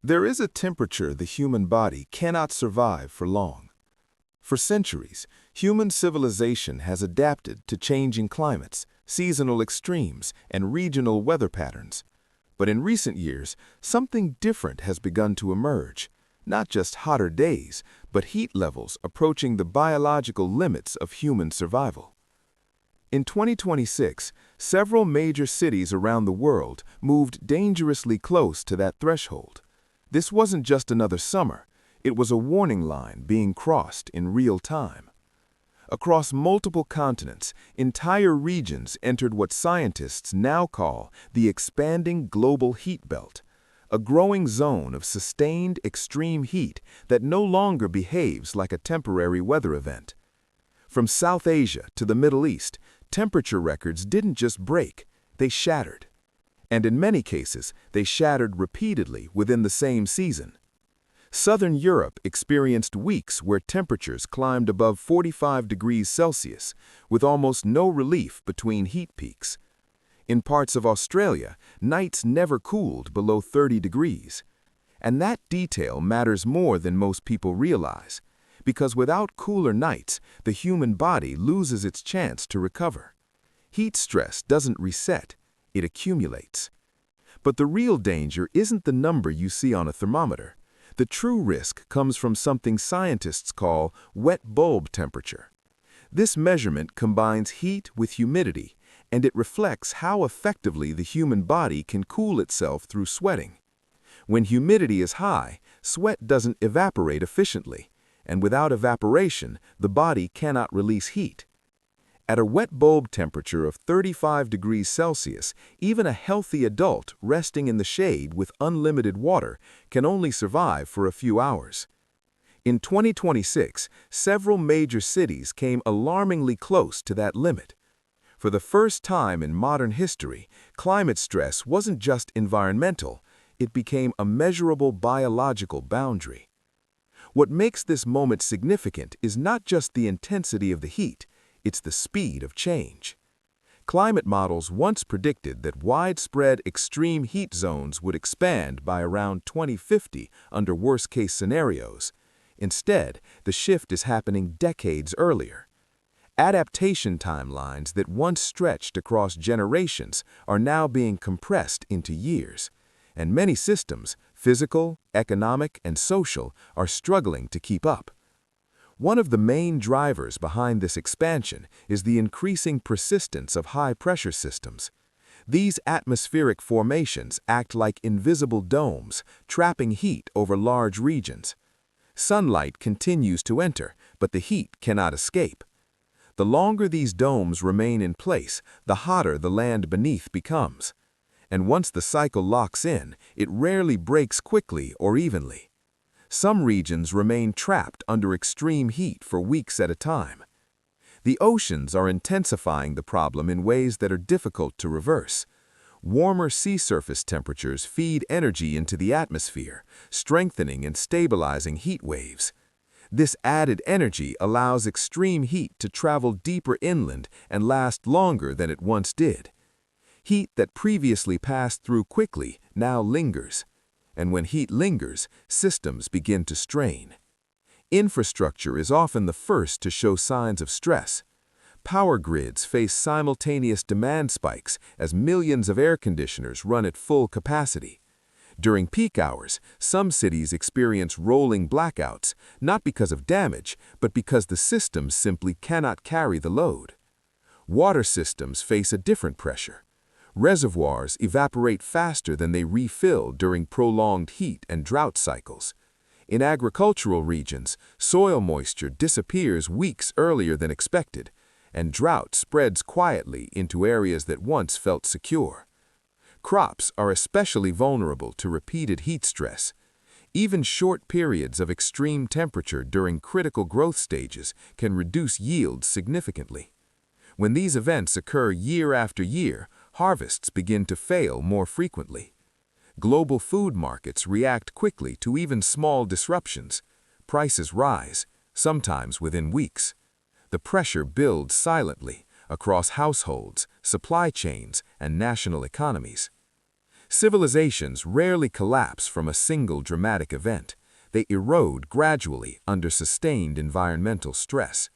There is a temperature the human body cannot survive for long. For centuries, human civilization has adapted to changing climates, seasonal extremes, and regional weather patterns. But in recent years, something different has begun to emerge. Not just hotter days, but heat levels approaching the biological limits of human survival. In 2026, several major cities around the world moved dangerously close to that threshold. This wasn't just another summer, it was a warning line being crossed in real time. Across multiple continents, entire regions entered what scientists now call the expanding global heat belt, a growing zone of sustained extreme heat that no longer behaves like a temporary weather event. From South Asia to the Middle East, temperature records didn't just break, they shattered. And in many cases, they shattered repeatedly within the same season. Southern Europe experienced weeks where temperatures climbed above 45 degrees Celsius, with almost no relief between heat peaks. In parts of Australia, nights never cooled below 30 degrees. And that detail matters more than most people realize, because without cooler nights, the human body loses its chance to recover. Heat stress doesn't reset, it accumulates. But the real danger isn't the number you see on a thermometer. The true risk comes from something scientists call wet bulb temperature. This measurement combines heat with humidity, and it reflects how effectively the human body can cool itself through sweating. When humidity is high, sweat doesn't evaporate efficiently, and without evaporation, the body cannot release heat. At a wet bulb temperature of 35 degrees Celsius, even a healthy adult resting in the shade with unlimited water can only survive for a few hours. In 2026, several major cities came alarmingly close to that limit. For the first time in modern history, climate stress wasn't just environmental, it became a measurable biological boundary. What makes this moment significant is not just the intensity of the heat, it's the speed of change. Climate models once predicted that widespread extreme heat zones would expand by around 2050 under worst-case scenarios. Instead, the shift is happening decades earlier. Adaptation timelines that once stretched across generations are now being compressed into years, and many systems, physical, economic, and social, are struggling to keep up. One of the main drivers behind this expansion is the increasing persistence of high-pressure systems. These atmospheric formations act like invisible domes, trapping heat over large regions. Sunlight continues to enter, but the heat cannot escape. The longer these domes remain in place, the hotter the land beneath becomes. And once the cycle locks in, it rarely breaks quickly or evenly. Some regions remain trapped under extreme heat for weeks at a time. The oceans are intensifying the problem in ways that are difficult to reverse. Warmer sea surface temperatures feed energy into the atmosphere, strengthening and stabilizing heat waves. This added energy allows extreme heat to travel deeper inland and last longer than it once did. Heat that previously passed through quickly now lingers. And when heat lingers, systems begin to strain. Infrastructure is often the first to show signs of stress. Power grids face simultaneous demand spikes as millions of air conditioners run at full capacity. During peak hours, some cities experience rolling blackouts, not because of damage, but because the systems simply cannot carry the load. Water systems face a different pressure. Reservoirs evaporate faster than they refill during prolonged heat and drought cycles. In agricultural regions, soil moisture disappears weeks earlier than expected, and drought spreads quietly into areas that once felt secure. Crops are especially vulnerable to repeated heat stress. Even short periods of extreme temperature during critical growth stages can reduce yields significantly. When these events occur year after year, harvests begin to fail more frequently. Global food markets react quickly to even small disruptions. Prices rise, sometimes within weeks. The pressure builds silently across households, supply chains, and national economies. Civilizations rarely collapse from a single dramatic event. They erode gradually under sustained environmental stress.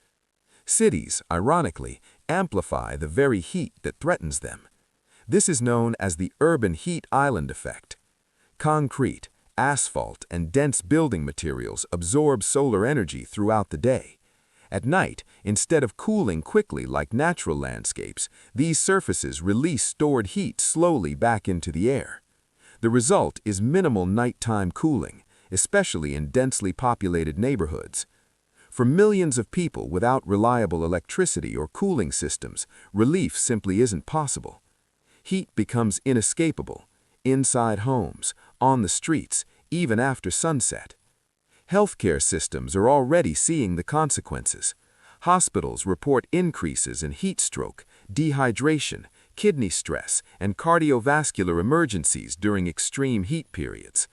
Cities, ironically, amplify the very heat that threatens them. This is known as the urban heat island effect. Concrete, asphalt, and dense building materials absorb solar energy throughout the day. At night, instead of cooling quickly like natural landscapes, these surfaces release stored heat slowly back into the air. The result is minimal nighttime cooling, especially in densely populated neighborhoods. For millions of people without reliable electricity or cooling systems, relief simply isn't possible. Heat becomes inescapable, inside homes, on the streets, even after sunset. Healthcare systems are already seeing the consequences. Hospitals report increases in heat stroke, dehydration, kidney stress, and cardiovascular emergencies during extreme heat periods.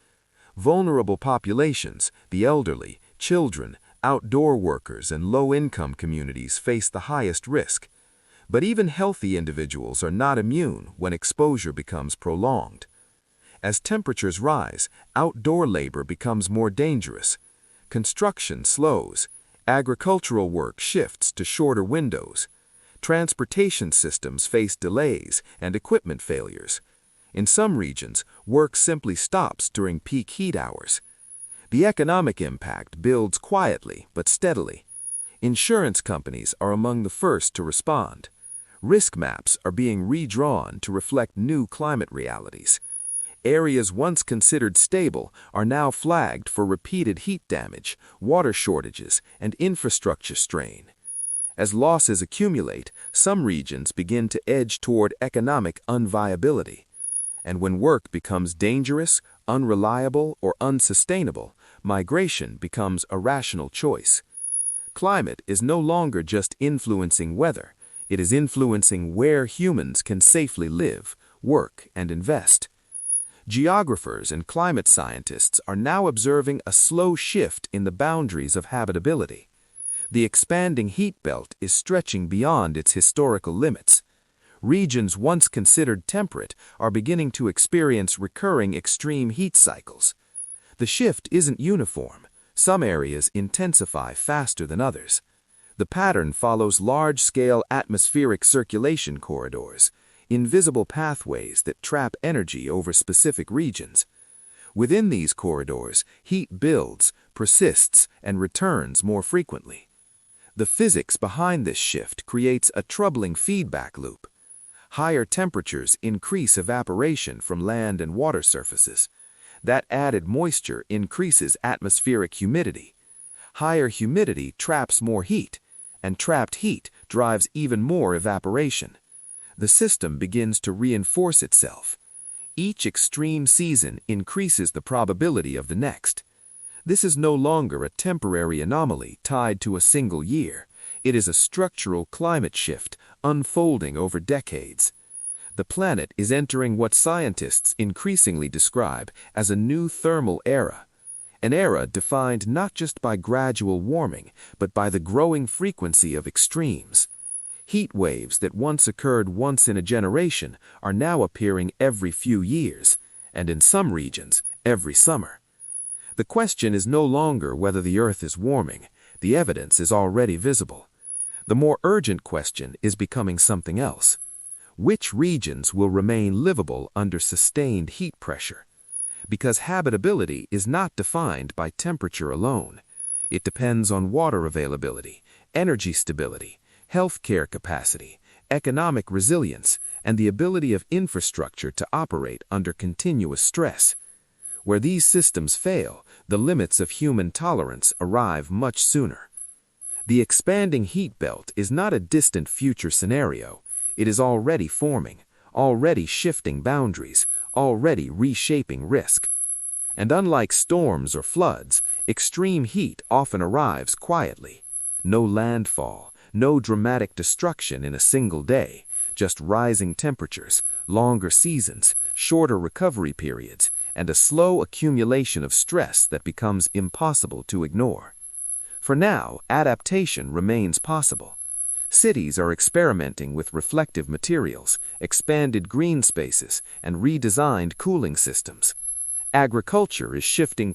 Vulnerable populations, the elderly, children, outdoor workers, and low-income communities face the highest risk. But even healthy individuals are not immune when exposure becomes prolonged. As temperatures rise, outdoor labor becomes more dangerous. Construction slows. Agricultural work shifts to shorter windows. Transportation systems face delays and equipment failures. In some regions, work simply stops during peak heat hours. The economic impact builds quietly but steadily. Insurance companies are among the first to respond. Risk maps are being redrawn to reflect new climate realities. Areas once considered stable are now flagged for repeated heat damage, water shortages, and infrastructure strain. As losses accumulate, some regions begin to edge toward economic unviability. And when work becomes dangerous, unreliable, or unsustainable, migration becomes a rational choice. Climate is no longer just influencing weather, it is influencing where humans can safely live, work, and invest. Geographers and climate scientists are now observing a slow shift in the boundaries of habitability. The expanding heat belt is stretching beyond its historical limits. Regions once considered temperate are beginning to experience recurring extreme heat cycles. The shift isn't uniform. Some areas intensify faster than others. The pattern follows large-scale atmospheric circulation corridors, invisible pathways that trap energy over specific regions. Within these corridors, heat builds, persists, and returns more frequently. The physics behind this shift creates a troubling feedback loop. Higher temperatures increase evaporation from land and water surfaces. That added moisture increases atmospheric humidity. Higher humidity traps more heat, and trapped heat drives even more evaporation. The system begins to reinforce itself. Each extreme season increases the probability of the next. This is no longer a temporary anomaly tied to a single year. It is a structural climate shift unfolding over decades. The planet is entering what scientists increasingly describe as a new thermal era. An era defined not just by gradual warming, but by the growing frequency of extremes. Heat waves that once occurred once in a generation are now appearing every few years, and in some regions, every summer. The question is no longer whether the Earth is warming. The evidence is already visible. The more urgent question is becoming something else. Which regions will remain livable under sustained heat pressure? Because habitability is not defined by temperature alone. It depends on water availability, energy stability, healthcare capacity, economic resilience, and the ability of infrastructure to operate under continuous stress. Where these systems fail, the limits of human tolerance arrive much sooner. The expanding heat belt is not a distant future scenario. It is already forming, already shifting boundaries, already reshaping risk. And unlike storms or floods, extreme heat often arrives quietly. No landfall, no dramatic destruction in a single day, just rising temperatures, longer seasons, shorter recovery periods, and a slow accumulation of stress that becomes impossible to ignore. For now, adaptation remains possible. Cities are experimenting with reflective materials, expanded green spaces, and redesigned cooling systems. Agriculture is shifting